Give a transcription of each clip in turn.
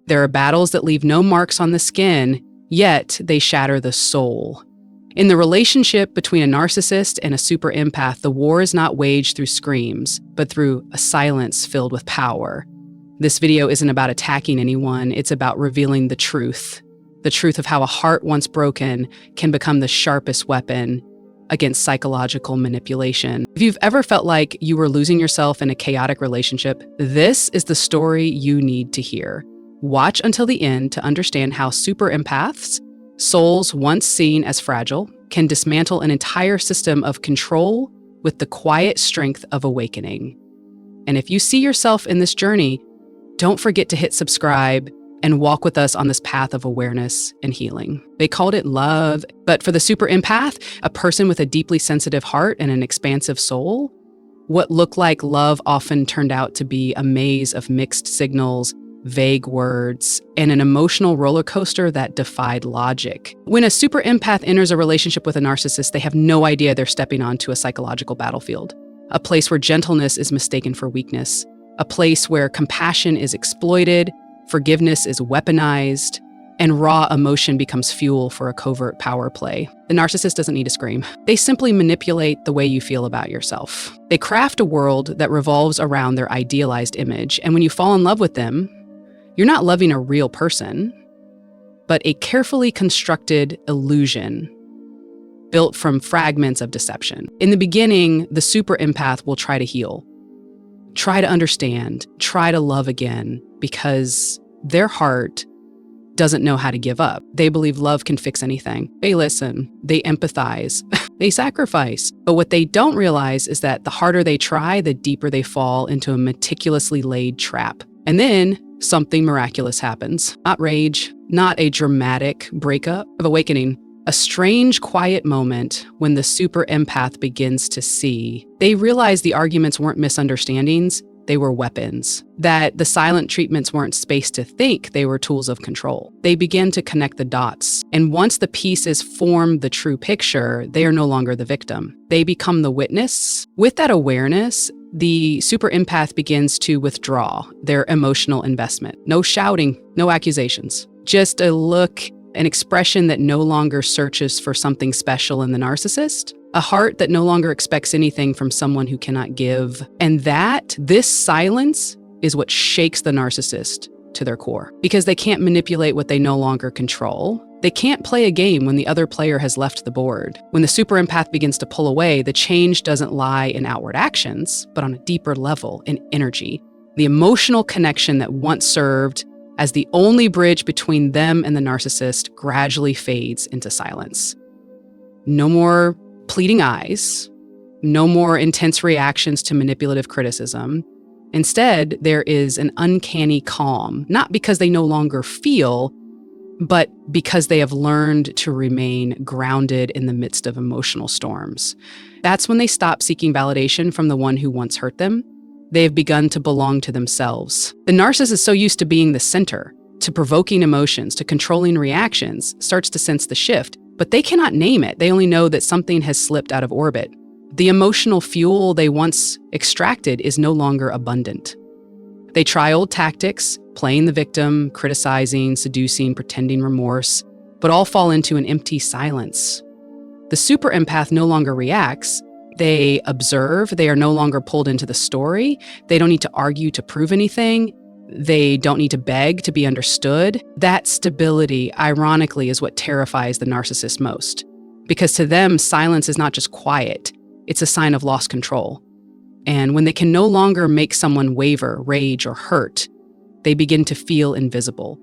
There are battles that leave no marks on the skin, yet they shatter the soul. In the relationship between a narcissist and a super empath, the war is not waged through screams, but through a silence filled with power. This video isn't about attacking anyone, it's about revealing the truth of how a heart once broken can become the sharpest weapon against psychological manipulation. If you've ever felt like you were losing yourself in a chaotic relationship, this is the story you need to hear. Watch until the end to understand how super empaths, souls once seen as fragile, can dismantle an entire system of control with the quiet strength of awakening. And if you see yourself in this journey, don't forget to hit subscribe and walk with us on this path of awareness and healing. They called it love, but for the super empath, a person with a deeply sensitive heart and an expansive soul, what looked like love often turned out to be a maze of mixed signals, vague words, and an emotional roller coaster that defied logic. When a super empath enters a relationship with a narcissist, they have no idea they're stepping onto a psychological battlefield, a place where gentleness is mistaken for weakness, a place where compassion is exploited, forgiveness is weaponized, and raw emotion becomes fuel for a covert power play. The narcissist doesn't need to scream. They simply manipulate the way you feel about yourself. They craft a world that revolves around their idealized image, and when you fall in love with them, you're not loving a real person, but a carefully constructed illusion built from fragments of deception. In the beginning, the super empath will try to heal, try to understand, try to love again, because their heart doesn't know how to give up. They believe love can fix anything. They listen, they empathize, they sacrifice. But what they don't realize is that the harder they try, the deeper they fall into a meticulously laid trap. And then something miraculous happens. Not rage, not a dramatic breakup, of awakening. A strange, quiet moment when the super empath begins to see. They realize the arguments weren't misunderstandings, they were weapons. That the silent treatments weren't space to think, they were tools of control. They begin to connect the dots. And once the pieces form the true picture, they are no longer the victim. They become the witness. With that awareness, the super empath begins to withdraw their emotional investment. No shouting, no accusations. Just a look, an expression that no longer searches for something special in the narcissist, a heart that no longer expects anything from someone who cannot give. And this silence is what shakes the narcissist to their core, because they can't manipulate what they no longer control. They can't play a game when the other player has left the board. When the super empath begins to pull away, the change doesn't lie in outward actions, but on a deeper level, in energy. The emotional connection that once served as the only bridge between them and the narcissist gradually fades into silence. No more pleading eyes, no more intense reactions to manipulative criticism. Instead, there is an uncanny calm, not because they no longer feel, but because they have learned to remain grounded in the midst of emotional storms. That's when they stop seeking validation from the one who once hurt them. They have begun to belong to themselves. The narcissist is so used to being the center, to provoking emotions, to controlling reactions, starts to sense the shift, but they cannot name it. They only know that something has slipped out of orbit. The emotional fuel they once extracted is no longer abundant. They try old tactics, playing the victim, criticizing, seducing, pretending remorse, but all fall into an empty silence. The super empath no longer reacts. They observe. They are no longer pulled into the story. They don't need to argue to prove anything. They don't need to beg to be understood. That stability, ironically, is what terrifies the narcissist most. Because to them, silence is not just quiet. It's a sign of lost control. And when they can no longer make someone waver, rage, or hurt, they begin to feel invisible.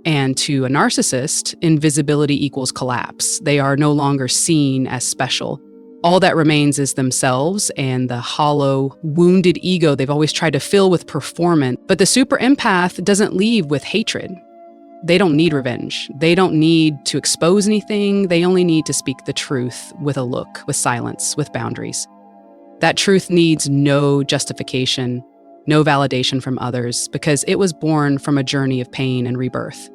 And to a narcissist, invisibility equals collapse. They are no longer seen as special. All that remains is themselves and the hollow, wounded ego they've always tried to fill with performance. But the super empath doesn't leave with hatred. They don't need revenge. They don't need to expose anything. They only need to speak the truth with a look, with silence, with boundaries. That truth needs no justification, no validation from others, because it was born from a journey of pain and rebirth.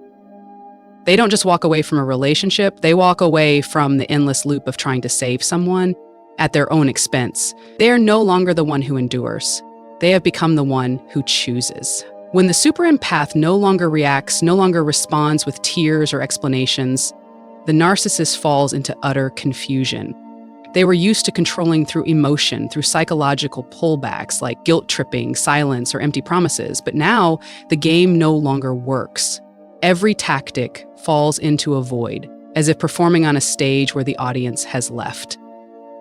They don't just walk away from a relationship, they walk away from the endless loop of trying to save someone at their own expense. They are no longer the one who endures. They have become the one who chooses. When the super empath no longer reacts, no longer responds with tears or explanations, the narcissist falls into utter confusion. They were used to controlling through emotion, through psychological pullbacks like guilt tripping, silence, or empty promises. But now the game no longer works. Every tactic falls into a void, as if performing on a stage where the audience has left.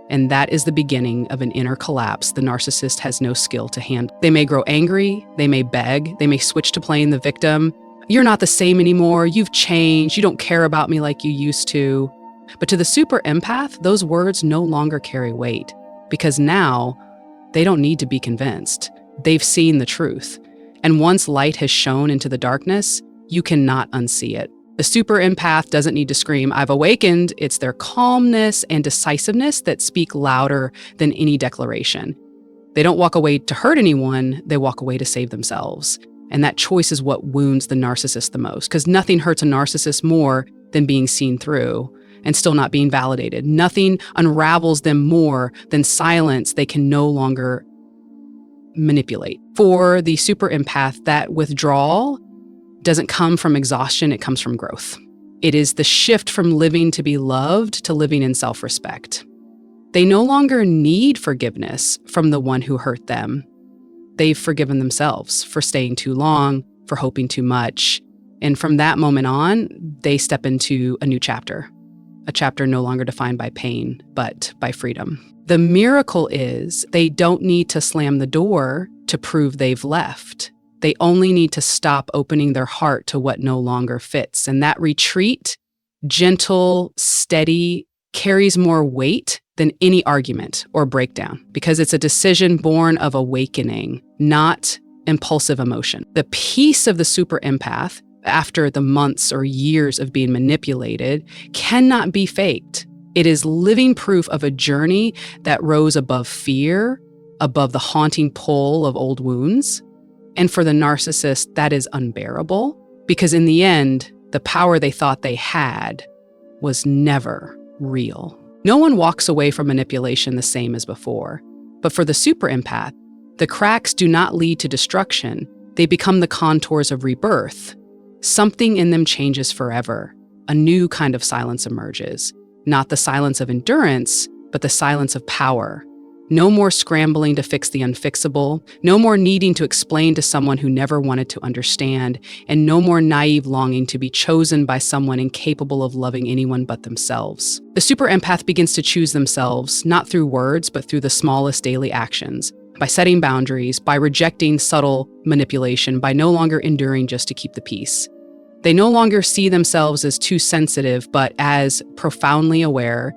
And that is the beginning of an inner collapse the narcissist has no skill to handle. They may grow angry, they may beg, they may switch to playing the victim. You're not the same anymore, you've changed, you don't care about me like you used to. But to the super empath, those words no longer carry weight, because now they don't need to be convinced. They've seen the truth. And once light has shone into the darkness, you cannot unsee it. The super empath doesn't need to scream, "I've awakened." It's their calmness and decisiveness that speak louder than any declaration. They don't walk away to hurt anyone, they walk away to save themselves. And that choice is what wounds the narcissist the most, because nothing hurts a narcissist more than being seen through and still not being validated. Nothing unravels them more than silence they can no longer manipulate. For the super empath, that withdrawal doesn't come from exhaustion, it comes from growth. It is the shift from living to be loved to living in self-respect. They no longer need forgiveness from the one who hurt them. They've forgiven themselves for staying too long, for hoping too much. And from that moment on, they step into a new chapter, a chapter no longer defined by pain, but by freedom. The miracle is they don't need to slam the door to prove they've left. They only need to stop opening their heart to what no longer fits. And that retreat, gentle, steady, carries more weight than any argument or breakdown, because it's a decision born of awakening, not impulsive emotion. The peace of the super empath, after the months or years of being manipulated, cannot be faked. It is living proof of a journey that rose above fear, above the haunting pull of old wounds. And for the narcissist, that is unbearable, because in the end, the power they thought they had was never real. No one walks away from manipulation the same as before. But for the super empath, the cracks do not lead to destruction. They become the contours of rebirth. Something in them changes forever. A new kind of silence emerges. Not the silence of endurance, but the silence of power. No more scrambling to fix the unfixable, no more needing to explain to someone who never wanted to understand, and no more naive longing to be chosen by someone incapable of loving anyone but themselves. The super empath begins to choose themselves, not through words, but through the smallest daily actions, by setting boundaries, by rejecting subtle manipulation, by no longer enduring just to keep the peace. They no longer see themselves as too sensitive, but as profoundly aware.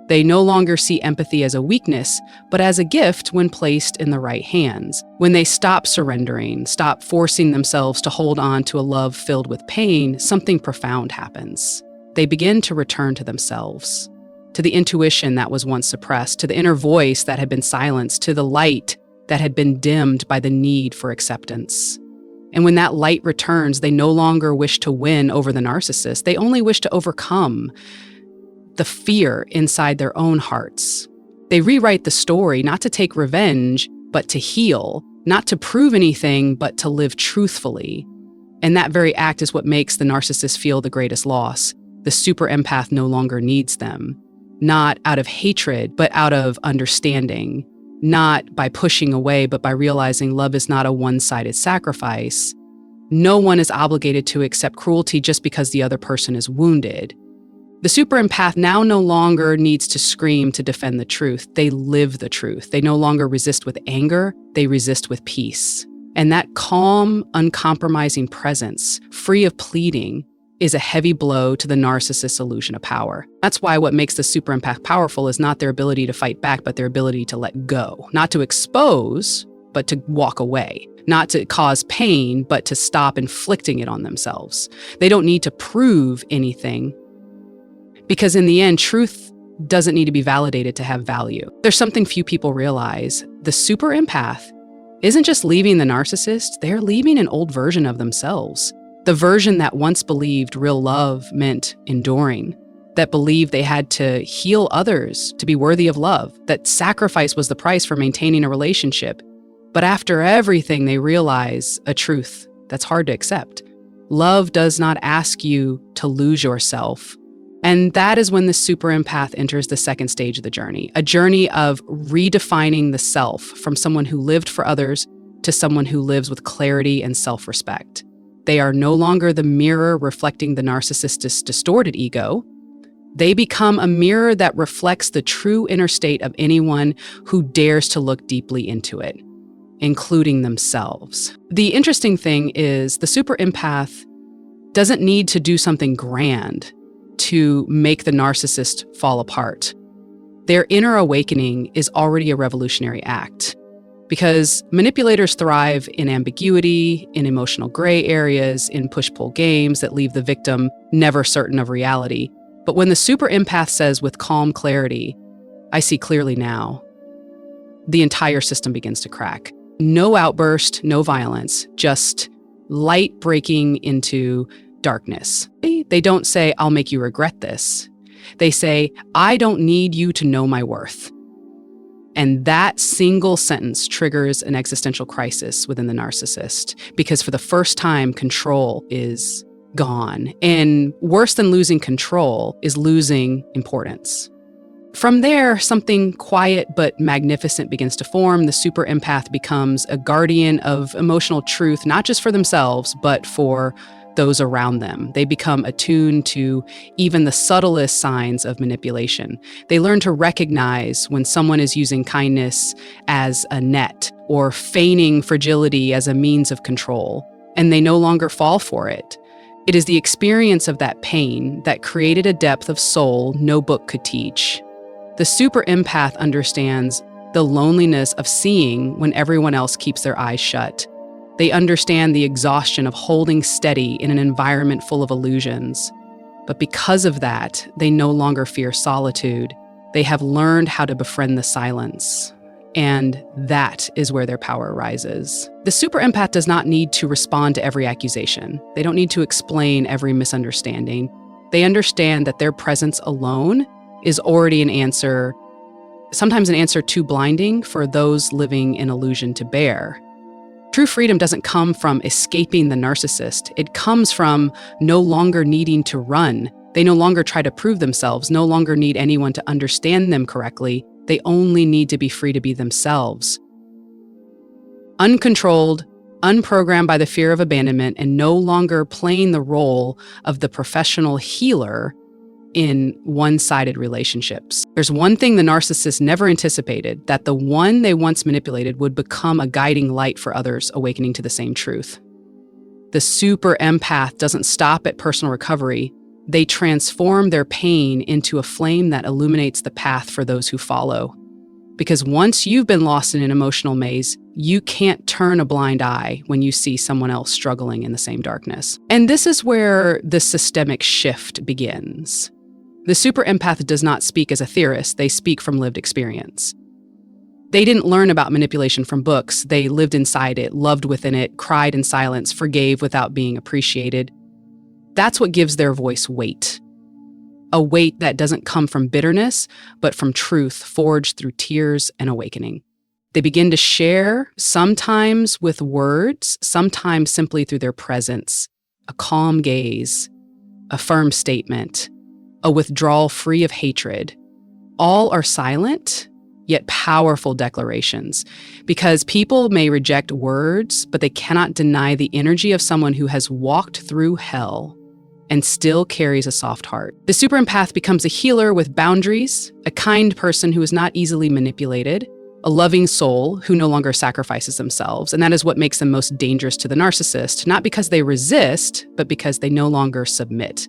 They no longer see empathy as a weakness, but as a gift when placed in the right hands. When they stop surrendering, stop forcing themselves to hold on to a love filled with pain, something profound happens. They begin to return to themselves, to the intuition that was once suppressed, to the inner voice that had been silenced, to the light that had been dimmed by the need for acceptance. And when that light returns, they no longer wish to win over the narcissist. They only wish to overcome the fear inside their own hearts. They rewrite the story not to take revenge, but to heal, not to prove anything, but to live truthfully. And that very act is what makes the narcissist feel the greatest loss. The super empath no longer needs them, not out of hatred, but out of understanding, not by pushing away, but by realizing love is not a one-sided sacrifice. No one is obligated to accept cruelty just because the other person is wounded. The super empath now no longer needs to scream to defend the truth. They live the truth. They no longer resist with anger. They resist with peace. And that calm, uncompromising presence, free of pleading, is a heavy blow to the narcissist's illusion of power. That's why what makes the super empath powerful is not their ability to fight back, but their ability to let go. Not to expose, but to walk away. Not to cause pain, but to stop inflicting it on themselves. They don't need to prove anything, because in the end, truth doesn't need to be validated to have value. There's something few people realize. The super empath isn't just leaving the narcissist, they're leaving an old version of themselves. The version that once believed real love meant enduring, that believed they had to heal others to be worthy of love, that sacrifice was the price for maintaining a relationship. But after everything, they realize a truth That's hard to accept. Love does not ask you to lose yourself. And that is when the super empath enters the second stage of the journey, a journey of redefining the self from someone who lived for others to someone who lives with clarity and self-respect. They are no longer the mirror reflecting the narcissist's distorted ego. They become a mirror that reflects the true inner state of anyone who dares to look deeply into it, including themselves. The interesting thing is the super empath doesn't need to do something grand to make the narcissist fall apart. Their inner awakening is already a revolutionary act, because manipulators thrive in ambiguity, in emotional gray areas, in push-pull games that leave the victim never certain of reality. But when the super empath says with calm clarity, "I see clearly now," the entire system begins to crack. No outburst, no violence, just light breaking into darkness. They don't say, "I'll make you regret this." They say, "I don't need you to know my worth." And that single sentence triggers an existential crisis within the narcissist, because for the first time, control is gone. And worse than losing control is losing importance. From there, something quiet but magnificent begins to form. The super empath becomes a guardian of emotional truth, not just for themselves, but for those around them. They become attuned to even the subtlest signs of manipulation. They learn to recognize when someone is using kindness as a net or feigning fragility as a means of control, and they no longer fall for it. It is the experience of that pain that created a depth of soul no book could teach. The super empath understands the loneliness of seeing when everyone else keeps their eyes shut. They understand the exhaustion of holding steady in an environment full of illusions. But because of that, they no longer fear solitude. They have learned how to befriend the silence. And that is where their power rises. The super empath does not need to respond to every accusation. They don't need to explain every misunderstanding. They understand that their presence alone is already an answer, sometimes an answer too blinding for those living in illusion to bear. True freedom doesn't come from escaping the narcissist. It comes from no longer needing to run. They no longer try to prove themselves, no longer need anyone to understand them correctly. They only need to be free to be themselves. Uncontrolled, unprogrammed by the fear of abandonment, and no longer playing the role of the professional healer in one-sided relationships. There's one thing the narcissist never anticipated, that the one they once manipulated would become a guiding light for others awakening to the same truth. The super empath doesn't stop at personal recovery. They transform their pain into a flame that illuminates the path for those who follow. Because once you've been lost in an emotional maze, you can't turn a blind eye when you see someone else struggling in the same darkness. And this is where the systemic shift begins. The super empath does not speak as a theorist, they speak from lived experience. They didn't learn about manipulation from books, they lived inside it, loved within it, cried in silence, forgave without being appreciated. That's what gives their voice weight. A weight that doesn't come from bitterness, but from truth forged through tears and awakening. They begin to share, sometimes with words, sometimes simply through their presence, a calm gaze, a firm statement, a withdrawal free of hatred. All are silent, yet powerful declarations, because people may reject words, but they cannot deny the energy of someone who has walked through hell and still carries a soft heart. The super empath becomes a healer with boundaries, a kind person who is not easily manipulated, a loving soul who no longer sacrifices themselves. And that is what makes them most dangerous to the narcissist, not because they resist, but because they no longer submit.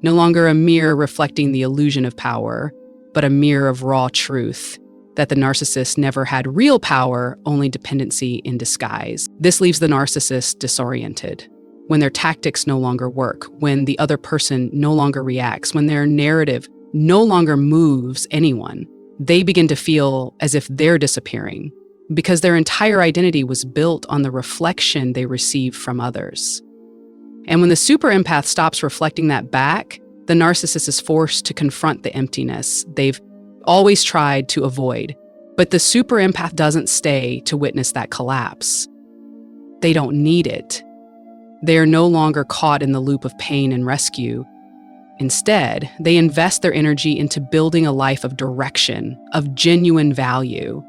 No longer a mirror reflecting the illusion of power, but a mirror of raw truth, that the narcissist never had real power, only dependency in disguise. This leaves the narcissist disoriented. When their tactics no longer work, when the other person no longer reacts, when their narrative no longer moves anyone, they begin to feel as if they're disappearing, because their entire identity was built on the reflection they receive from others. And when the super empath stops reflecting that back, the narcissist is forced to confront the emptiness they've always tried to avoid. But the super empath doesn't stay to witness that collapse. They don't need it. They are no longer caught in the loop of pain and rescue. Instead, they invest their energy into building a life of direction, of genuine value,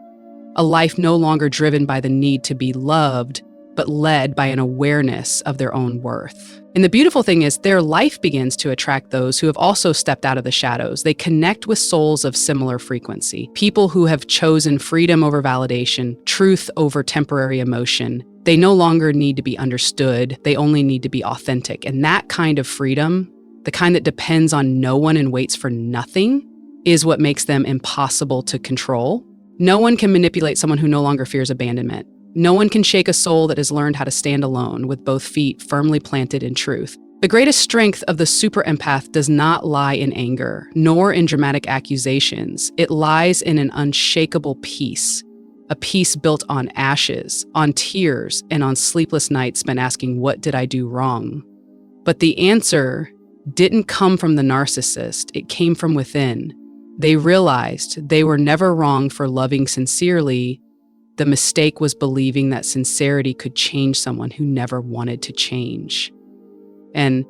a life no longer driven by the need to be loved, but led by an awareness of their own worth. And the beautiful thing is their life begins to attract those who have also stepped out of the shadows. They connect with souls of similar frequency, people who have chosen freedom over validation, truth over temporary emotion. They no longer need to be understood. They only need to be authentic. And that kind of freedom, the kind that depends on no one and waits for nothing, is what makes them impossible to control. No one can manipulate someone who no longer fears abandonment. No one can shake a soul that has learned how to stand alone with both feet firmly planted in truth. The greatest strength of the super empath does not lie in anger, nor in dramatic accusations. It lies in an unshakable peace, a peace built on ashes, on tears, and on sleepless nights spent asking, what did I do wrong? But the answer didn't come from the narcissist, it came from within. They realized they were never wrong for loving sincerely. The mistake was believing that sincerity could change someone who never wanted to change. And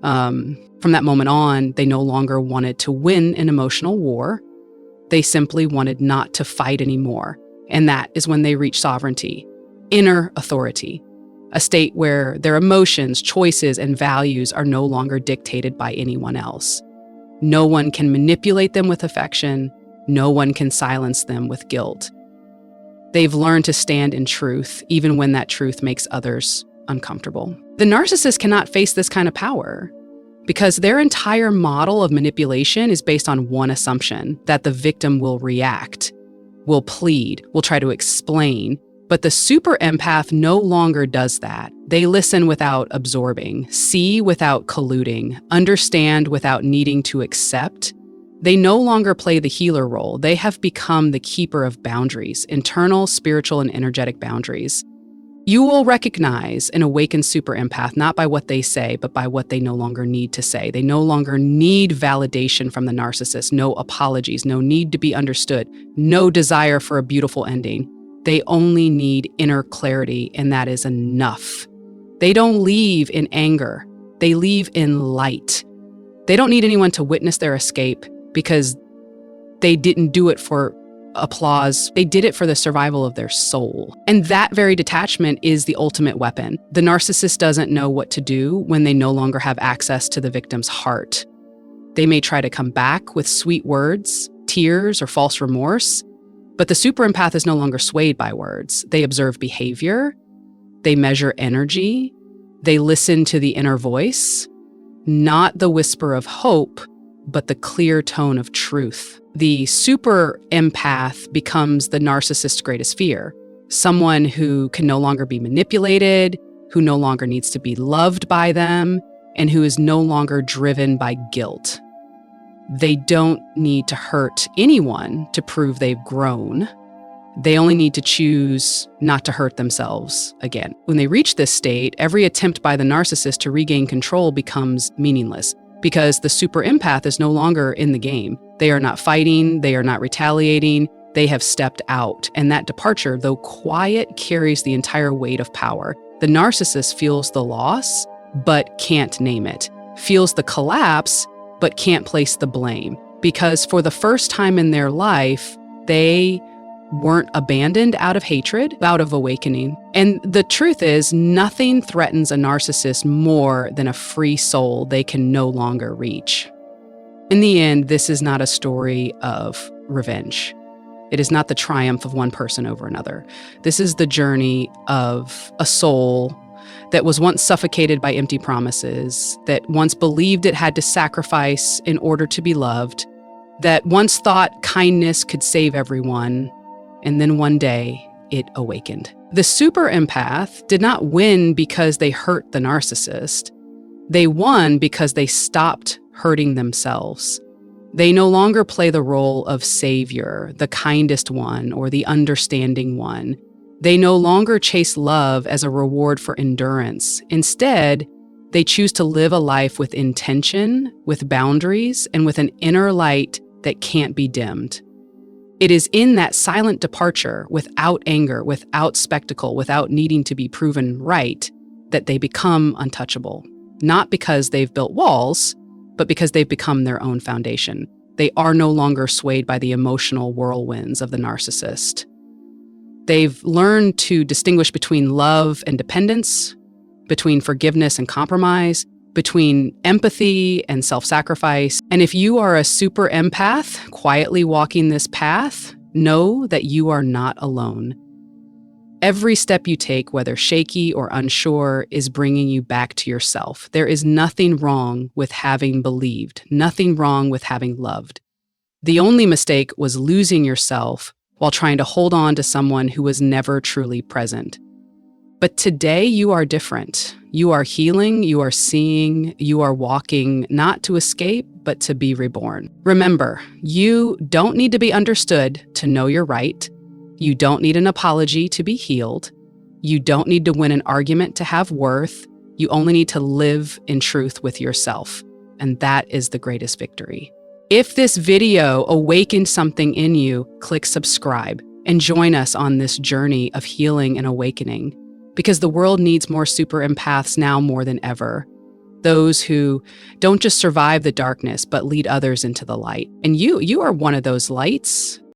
from that moment on, they no longer wanted to win an emotional war. They simply wanted not to fight anymore. And that is when they reach sovereignty, inner authority, a state where their emotions, choices, and values are no longer dictated by anyone else. No one can manipulate them with affection. No one can silence them with guilt. They've learned to stand in truth, even when that truth makes others uncomfortable. The narcissist cannot face this kind of power because their entire model of manipulation is based on one assumption, that the victim will react, will plead, will try to explain. But the super empath no longer does that. They listen without absorbing, see without colluding, understand without needing to accept. They no longer play the healer role. They have become the keeper of boundaries, internal, spiritual, and energetic boundaries. You will recognize an awakened super empath not by what they say, but by what they no longer need to say. They no longer need validation from the narcissist, no apologies, no need to be understood, no desire for a beautiful ending. They only need inner clarity, and that is enough. They don't leave in anger. They leave in light. They don't need anyone to witness their escape because they didn't do it for applause. They did it for the survival of their soul. And that very detachment is the ultimate weapon. The narcissist doesn't know what to do when they no longer have access to the victim's heart. They may try to come back with sweet words, tears, or false remorse, but the super empath is no longer swayed by words. They observe behavior, they measure energy, they listen to the inner voice, not the whisper of hope, but the clear tone of truth. The super empath becomes the narcissist's greatest fear. Someone who can no longer be manipulated, who no longer needs to be loved by them, and who is no longer driven by guilt. They don't need to hurt anyone to prove they've grown. They only need to choose not to hurt themselves again. When they reach this state, every attempt by the narcissist to regain control becomes meaningless because the super empath is no longer in the game. They are not fighting, they are not retaliating, they have stepped out. And that departure, though quiet, carries the entire weight of power. The narcissist feels the loss, but can't name it, feels the collapse, but can't place the blame, because for the first time in their life, they weren't abandoned out of hatred, out of awakening. And the truth is, nothing threatens a narcissist more than a free soul they can no longer reach. In the end, this is not a story of revenge. It is not the triumph of one person over another. This is the journey of a soul that was once suffocated by empty promises, that once believed it had to sacrifice in order to be loved, that once thought kindness could save everyone, and then one day it awakened. The super empath did not win because they hurt the narcissist. They won because they stopped hurting themselves. They no longer play the role of savior, the kindest one, or the understanding one. They no longer chase love as a reward for endurance. Instead, they choose to live a life with intention, with boundaries, and with an inner light that can't be dimmed. It is in that silent departure, without anger, without spectacle, without needing to be proven right, that they become untouchable, not because they've built walls, but because they've become their own foundation. They are no longer swayed by the emotional whirlwinds of the narcissist. They've learned to distinguish between love and dependence, between forgiveness and compromise, between empathy and self-sacrifice. And if you are a super empath quietly walking this path, know that you are not alone. Every step you take, whether shaky or unsure, is bringing you back to yourself. There is nothing wrong with having believed, nothing wrong with having loved. The only mistake was losing yourself while trying to hold on to someone who was never truly present. But today you are different. You are healing, you are seeing, you are walking, not to escape, but to be reborn. Remember, you don't need to be understood to know you're right. You don't need an apology to be healed. You don't need to win an argument to have worth. You only need to live in truth with yourself. And that is the greatest victory. If this video awakened something in you, click subscribe and join us on this journey of healing and awakening. Because the world needs more super empaths now more than ever. Those who don't just survive the darkness, but lead others into the light. And you are one of those lights.